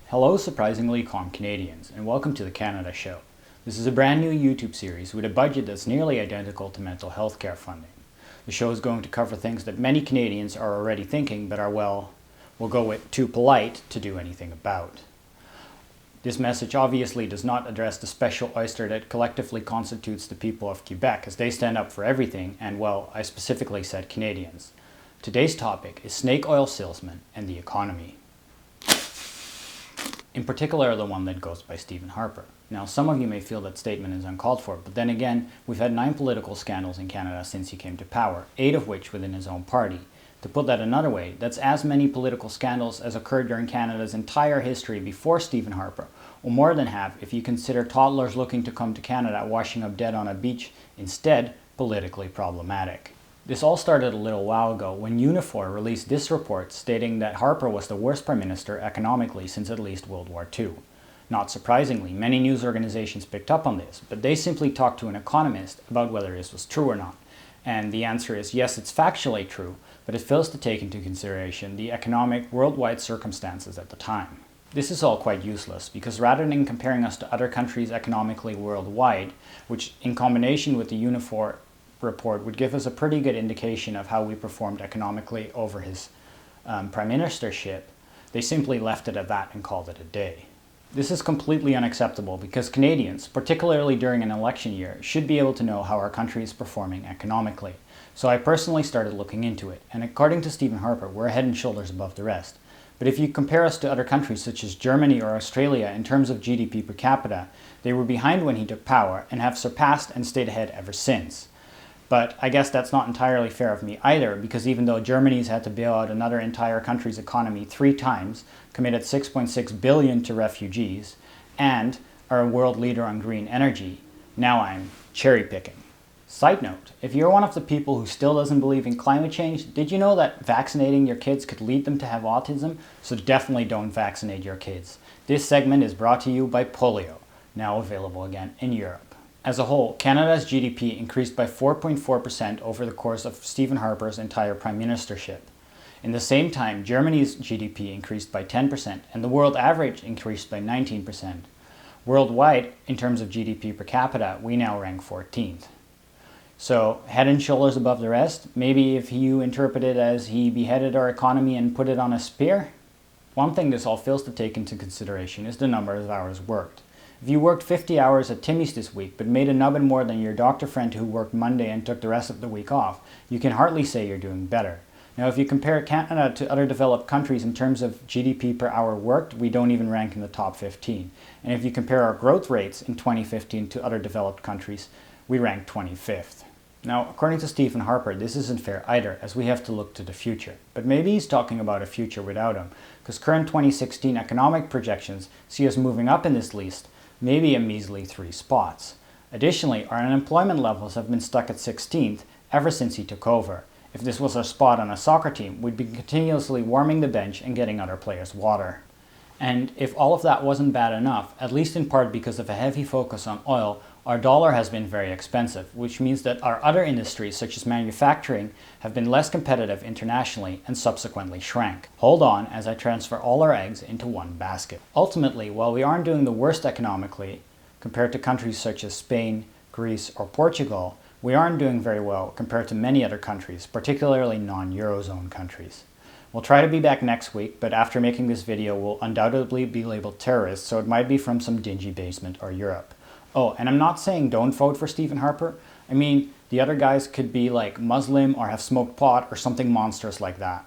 Hello surprisingly calm Canadians, and welcome to the Canada Show. This is a brand new YouTube series with a budget that's nearly identical to mental health care funding. The show is going to cover things that many Canadians are already thinking but are, well, we'll go with too polite to do anything about. This message obviously does not address the special oyster that collectively constitutes the people of Quebec, as they stand up for everything, and well, I specifically said Canadians. Today's topic is snake oil salesmen and the economy. In particular, the one that goes by Stephen Harper. Now, some of you may feel that statement is uncalled for, but then again, we've had 9 political scandals in Canada since he came to power, 8 of which within his own party. To put that another way, that's as many political scandals as occurred during Canada's entire history before Stephen Harper, or more than half if you consider toddlers looking to come to Canada washing up dead on a beach instead politically problematic. This all started a little while ago when Unifor released this report stating that Harper was the worst prime minister economically since at least World War II. Not surprisingly, many news organizations picked up on this, but they simply talked to an economist about whether this was true or not. And the answer is yes, it's factually true, but it fails to take into consideration the economic worldwide circumstances at the time. This is all quite useless because rather than comparing us to other countries economically worldwide, which in combination with the Unifor report would give us a pretty good indication of how we performed economically over his prime ministership, they simply left it at that and called it a day. This is completely unacceptable because Canadians, particularly during an election year, should be able to know how our country is performing economically. So I personally started looking into it, and according to Stephen Harper, we're head and shoulders above the rest. But if you compare us to other countries such as Germany or Australia in terms of GDP per capita, they were behind when he took power and have surpassed and stayed ahead ever since. But I guess that's not entirely fair of me either, because even though Germany's had to bail out another entire country's economy 3 times, committed $6.6 billion to refugees, and are a world leader on green energy, now I'm cherry picking. Side note, if you're one of the people who still doesn't believe in climate change, did you know that vaccinating your kids could lead them to have autism? So definitely don't vaccinate your kids. This segment is brought to you by Polio, now available again in Europe. As a whole, Canada's GDP increased by 4.4% over the course of Stephen Harper's entire prime ministership. In the same time, Germany's GDP increased by 10% and the world average increased by 19%. Worldwide, in terms of GDP per capita, we now rank 14th. So, head and shoulders above the rest? Maybe if you interpret it as he beheaded our economy and put it on a spear? One thing this all fails to take into consideration is the number of hours worked. If you worked 50 hours at Timmy's this week but made a nubbin more than your doctor friend who worked Monday and took the rest of the week off, you can hardly say you're doing better. Now, if you compare Canada to other developed countries in terms of GDP per hour worked, we don't even rank in the top 15. And if you compare our growth rates in 2015 to other developed countries, we rank 25th. Now, according to Stephen Harper, this isn't fair either, as we have to look to the future. But maybe he's talking about a future without him, because current 2016 economic projections see us moving up in this list, maybe a measly 3 spots. Additionally, our unemployment levels have been stuck at 16th ever since he took over. If this was our spot on a soccer team, we'd be continuously warming the bench and getting other players water. And if all of that wasn't bad enough, at least in part because of a heavy focus on oil, our dollar has been very expensive, which means that our other industries, such as manufacturing, have been less competitive internationally and subsequently shrank. Hold on as I transfer all our eggs into one basket. Ultimately, while we aren't doing the worst economically, compared to countries such as Spain, Greece, or Portugal, we aren't doing very well compared to many other countries, particularly non-Eurozone countries. We'll try to be back next week, but after making this video, we'll undoubtedly be labeled terrorists, so it might be from some dingy basement or Europe. Oh, and I'm not saying don't vote for Stephen Harper. I mean, the other guys could be like Muslim or have smoked pot or something monstrous like that.